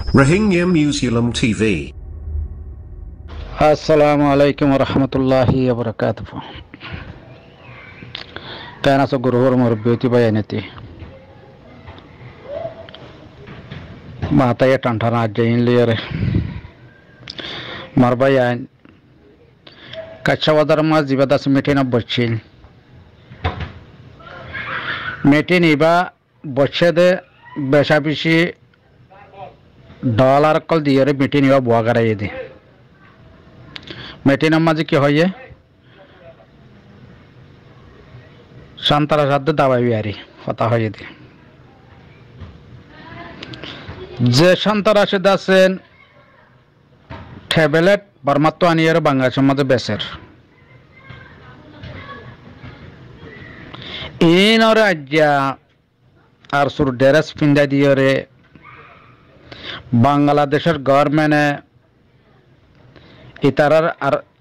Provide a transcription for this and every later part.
Rohingya Museum TV. আসসালামু আলাইকুম রহমতুল্লাহি ওবরাকাতুহু কেন আছো গুরুহর মুরব্বিয়তি বায়ানতি মাতায় টানটানা আজইন লিয়ারে মারবায়ান কাছাওয়াদার মা জিবাদাস মিটিনা বচ্চিন মিটিন ইবা বচ্ছেদে বেশা বেশি ডলার কল দিয়ে মিটিন ইবা বুয়া গারাই দি মেটিনের মাঝে কি হয় শান্তারা সাধ্য দাবাই বিহারি কথা হয়ে দি যে শান্তারা সে দাসেন ট্যাবলেট বর্মাত্ম আনিয়ার বাংলাদেশের মাঝে বেসের ইনরে আজ্ঞা আর সুর ড্রেস পিন্দা দিয়ে বাংলাদেশের গভর্নমেন্টে ইতারার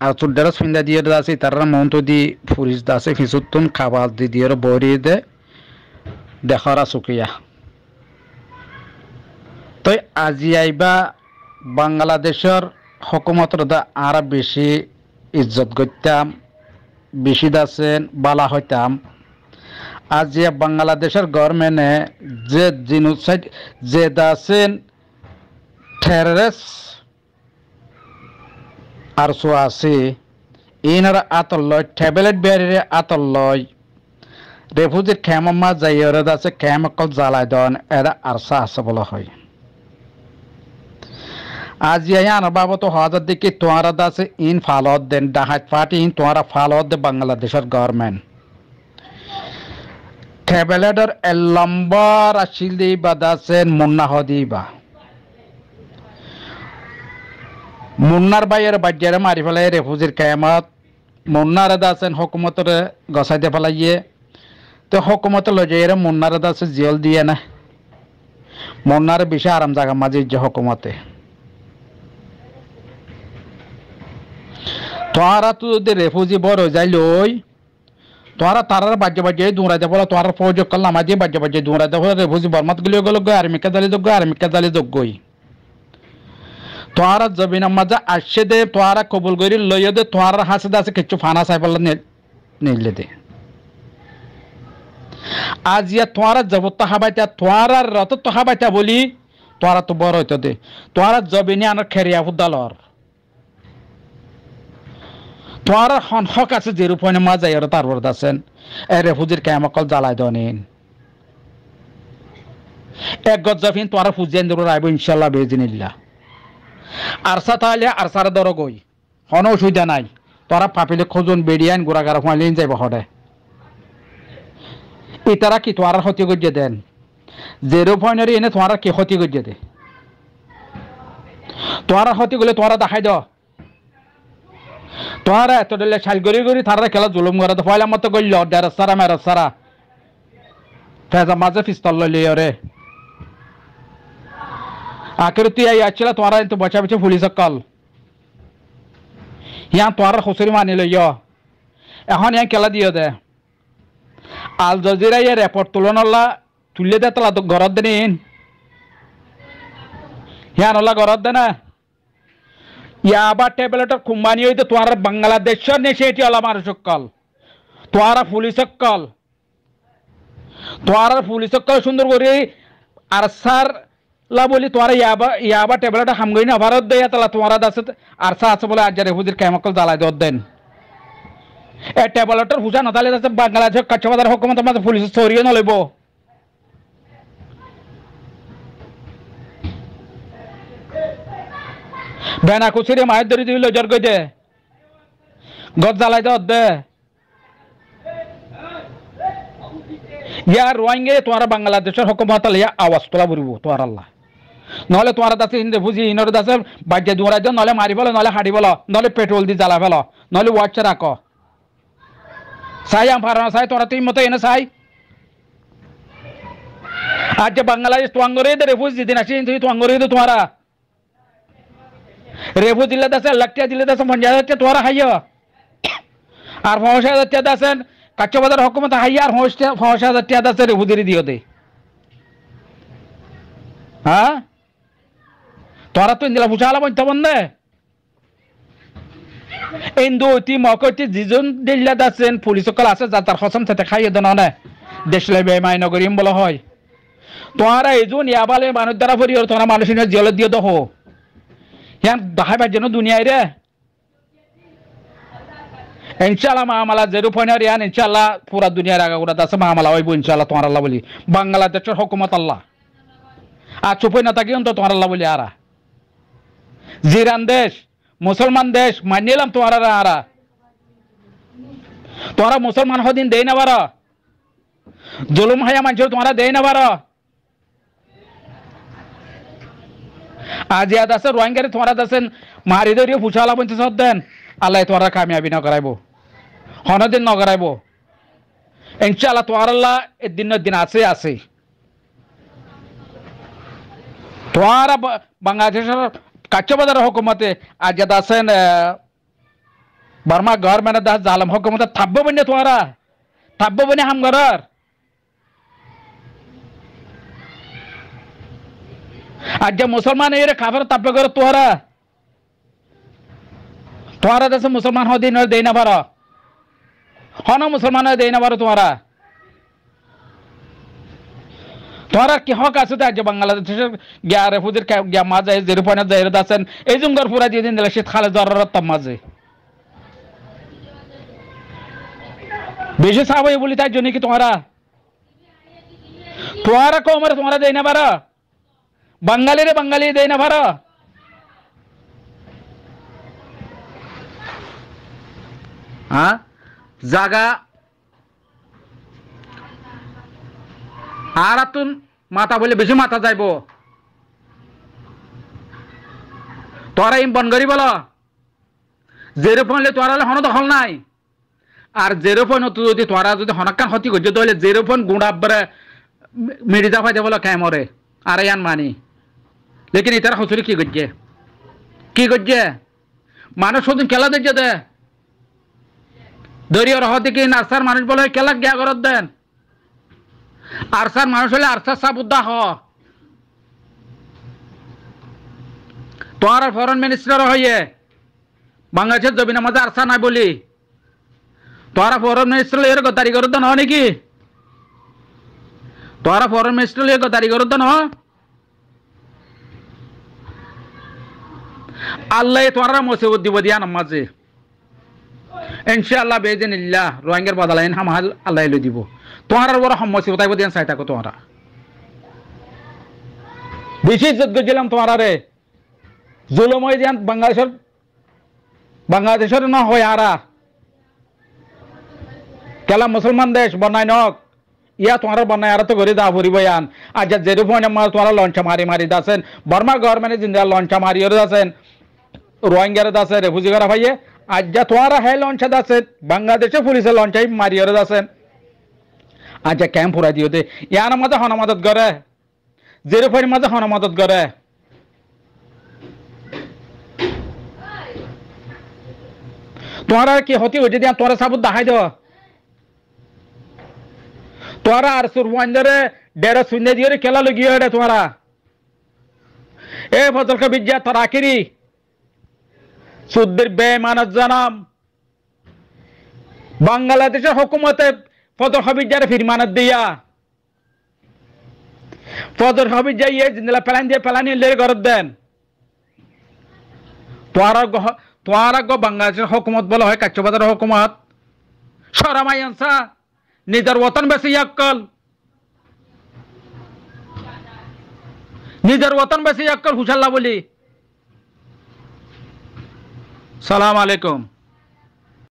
আর চুড্ডারা সুন্দা দিয়ে আছে ইতারার মন্ত দি ফুরিস দাসে ফিসুতুন খাবার দি দিয়ে বরি দে দেখারা সুকিয়া তো আজি আইবা বাংলাদেশের হকুমতর দা আর বেশি ইজ্জত করতাম বেশি দাসেন বালা হইতাম আজি বাংলাদেশের গভর্নমেন্টে যে জিনোসাইড যে দাসেন টেররিস্ট আর সো আছে ইনার আতল্লয় ট্যাবলেট বেরিয়ে আতল্লয় রেফুজির খেমা যাইরে আছে খেমকল জ্বালাই দন এরা আরসা আছে বলা হয় আজ ইয়ান বাবত হাজার দিকে তোয়ারা দাসে ইন ফালত দেন ডাহাত পার্টি ইন তোয়ারা ফালত দে বাংলাদেশের গভর্নমেন্ট ট্যাবলেটের লম্বার আসিল দি বাদাসেন মুন্না হদিবা মুন্নার বাইয়ের বাজ্যারে মারি ফেলাই রেফুজির কেয়ামত মুন্নার দাসেন হকুমতের গসাইতে ফেলাইয়ে তো হকুমতে লজাইরে মুন্নার দাসে জিয়ল দিয়ে না মুন্নার বেশি আরাম জায়গা মাঝে যে হকুমতে তোরা তো যদি রেফুজি বড় যাই লই তোরা তারার বাজ্য বাজ্যে দৌড়াইতে ফেলা তোর ফৌজ করলাম মাঝে বাজ্য বাজ্যে দৌড়াইতে ফেলা রেফুজি বর্মাত গেলে গেল আর্মিকা দালি যোগ্য আর্মিকা দালি যোগ্যই তোরা জবিনের মাঝে আসছে দে তোরা কবুল করি লইয়া দে তোরা হাসে দে আছে কিছু ফানা চাই পেলে নিলে দে আজ ইয়া তোরা জব তাহাবাইতা তোরা রত তাহাবাইতা বলি তোরা তো বড় হইতো দে তোরা জবিনে আনার খেরিয়া ফুদালর তোরা হক আছে যে রূপনে মা যাই আর তারপর দাসেন এ রেফুজির কেমকল জ্বালাই দনিন এক গজ্জাফিন তোরা ফুজিয়ান দূর আইব ইনশাল্লাহ বেজিনিল্লাহ আরসা তাহলে আরসার দর গই কোনো অসুবিধা নাই তোরা পাপিলে খোঁজন বেরিয়ান গোড়াগাড়া ফাঁলিন যাইব হরে ইতারা কি তোয়ার ক্ষতি করছে দেন জেরো পয়েন্টের এনে তোয়ারা কি ক্ষতি করছে দে তোয়ারা ক্ষতি করলে তোরা দেখাই দ তোরা এত দিলে সাইল গড়ি গড়ি তারা খেলা জুলুম করে পয়লা মতো করল ডের সারা মেরো সারা ফেজা মাঝে পিস্তল লইলি রে আখের তুই আসছিল তোরা তো বচা বচে পুলিশ কল ইয়ান তোরা খুচুরি মানি লইয় এখন ইয়ান খেলা দিও দে আল জজিরা ইয়ে রেপোর্ট তুলনলা তুললে দে তোলা তো ঘরত দে নিন ইয়ান ওলা ঘরত দে না ইয়া আবার ট্যাবলেটের কুম্বানি হইতে তোরা বাংলাদেশের নেশে এটি ওলা মানুষ কল তোরা পুলিশ কল তোরা পুলিশ কল সুন্দর করে আর স্যার লা বলি তোরা ইয়াবা ট্যাবলেট হামগই না ভারত দেয়া তালা তোরা দাসে আর সা আছে বলে আজ রেফুজির কেমকল জ্বালাই দেন এ ট্যাবলেটের হুজা না তাহলে দাসে বাংলাদেশের কাছাবাজার হুকুমত আমাদের পুলিশ সরিয়ে ন লইব বেনা কুচিরে মায়ের ধরে দিল জর গই দে গদ জ্বালাই দে ইয়ার রোহিঙ্গে তোরা বাংলাদেশের হুকুমত লিয়া আওয়াজ তোলা বলবো তোর আল্লাহ নহলে তোরা দাসে হিন্দে বুঝি ইনর দাসে বাজ্যে দৌড়াই দাও নহলে মারি বলো নহলে হাঁড়ি বলো নহলে পেট্রোল দিয়ে জ্বালা ফেলো নহলে ওয়াচ রাখো চাই আমার চাই তোরা তুই মতো এনে চাই আজ যে বাংলাদেশ তোয়াঙ্গরে দে রেফুজ দিদিন আসি তুই তোয়াঙ্গরে দে তোরা রেফুজ দিলে দাসে লাখটিয়া দিলে দাসে মঞ্জা যাচ্ছে তোরা হাইয় আর ৫০০০ দাসেন কাছাবাজার হুকুমত হাইয়া আর ৫০০০ দাসে রেফুজিরি দিও দে হ্যাঁ তোরা তো ইন্দিলা ফুসালা বলতে বন্ধে ইন্দু অতি মকতি যিজন দিল্লাত আছেন পুলিশ সকল আছে যা তার হসম সাথে খাইয়ে দেন না দেশলে বেমাই নগরীম বলা হয় তোরা এইজন ইয়াবালে মানুষ দ্বারা পরিবার তোরা মানুষ জেলে দিয়ে দহ হ্যাঁ দেখাই পাই যেন দুনিয়ায় রে ইনশাআল্লাহ মামালা যেরু ফয়নার ইয়ান ইনশাআল্লাহ পুরা দুনিয়ার আগা গুড়া দাসে মামালা হইব ইনশাআল্লাহ তোমার আল্লাহ বলি বাংলাদেশের হুকুমত আল্লাহ আর চুপই না থাকি অন্ত তোমার আল্লাহ বলি আরা জিরান দেশ মুসলমান দেশ মানিলাম তোমার আরা তোরা মুসলমান হদিন দেই না বারা জুলুম হায়া মানুষ তোমরা দেই না বারা আজ ইয়াদ আছে রোহিঙ্গারে তোমরা দাসেন মারি ধরিয়ে ফুসালা বলতে সব দেন আল্লাহ তোমরা কামিয়াবি না করাইব হনদিন ন করাইব ইনশাআল্লাহ তোমার আল্লাহ দিন আছে আছে তোমারা বাংলাদেশের কাচ্চবাজার হুকুমতে আজ ইয়াদ আছেন বার্মা গভর্নমেন্ট দাস জালাম হুকুমতে থাকবো বনে তোমরা থাকবো বনে হামগরার আজ যে মুসলমান এর কাফের তাপে করে তোরা দেশে মুসলমান হদিন দেই না পারো হন মুসলমান দেই না পারো তোরা কি হক আছে আজ বাংলাদেশের গিয়া রেফুদের গিয়া মাঝে যেরু পয়না যাইরে আছেন এই জুঙ্গর পুরা দিয়ে দিন দিলে শীত খালে জরারত মাঝে বেশি সাব বলি তাই জন্য কি তোমরা কমরে তোমরা দেই না পারো বাঙালিরে বাঙালি দেয় না ভাড়া হ্যাঁ জাগা আর তুন মাথা বলে বেশি মাথা যাইব তোরা ইম বন করি বলো জেরো ফোনলে তোরা হন দখল নাই আর জেরো ফোন যদি তোরা যদি হনাক্কান হতি করছে তাহলে জেরো ফোন গুঁড়াবরে মিডিজা ফাইতে বলো ক্যামরে আর ইয়ান মানি लेकिन इतर हसुरी की गज्जे मानुष सदिन खेला देखिए दे दरिया रह देखी आरसार मानुष बोले खेला गया कर देन आरसार मानुष हले आरसार साबुद्दा हो तुम्हारा फॉरेन मिनिस्टर है बांग्लादेश जमीन मजा आरसा ना बोली तुम्हारा फॉरेन मिनिस्टर ये गद्दारी कर देन हो निकी तुम्हारा फॉरेन मिनिस्टर ये गद्दारी कर देन हो আল্লাহ তোরা মুসিবত দিব দিয়া নামাজে ইনশাআল্লাহ বেইজিনিল্লাহ রোহিঙ্গার বদলাইন হামাল আল্লাহ এলো দিব তোরা বড় মুসিবত আইব দিন চাই থাকো তোরা বেশি ইজ্জত গজিলাম তোরা রে জুলুম হই দিন বাংলাদেশের না হয় আরা কেলা মুসলমান দেশ বনাই নক ইয়া তোমরা বনাই আর তো গরি দা ভরিব ইয়ান আজ যেরু ফোন মার তোরা লঞ্চ মারি দাসেন বর্মা গভর্নমেন্ট জিন্দা লঞ্চ মারি দাসেন রোহিঙ্গার দাসেন রেফুজি করা ভাইয়ে আজ যা তোরা হে লঞ্চ দাসেন বাংলাদেশে পুলিশে লঞ্চাই মারি দাসেন আজ ক্যাম্প পুরা দিও দে ইয়ান মাঝে হন মদত করে যেরু ফোন মাঝে হন মদত করে তোরা কি হতি হইতে দিয়া তোরা সাবুত দেখাই দাও তোরা আর সুরওয়ান্দরে ডেরা শূন্য দিয়ে খেলা লগিয়ে এটা তোরা এ ফজল কা বিজ্ঞা তোরা আখিরি সুদ্দের বেমানত জানাম বাংলাদেশের হুকুমতে ফজল হাবিজার ফিরমানত দিয়া ফজল হাবিজা ইয়ে জিন্দলা পেলানি লের গরদ দেন তোরা গো বাংলাদেশের হুকুমত বলা হয় কাচ্চবাজার হুকুমত সরামাই আনসা নিজের ওতন বেশি অক্কল নিজের ওতন বেশি অক্কল হুশাল্লাহ বলি সালাম আলাইকুম।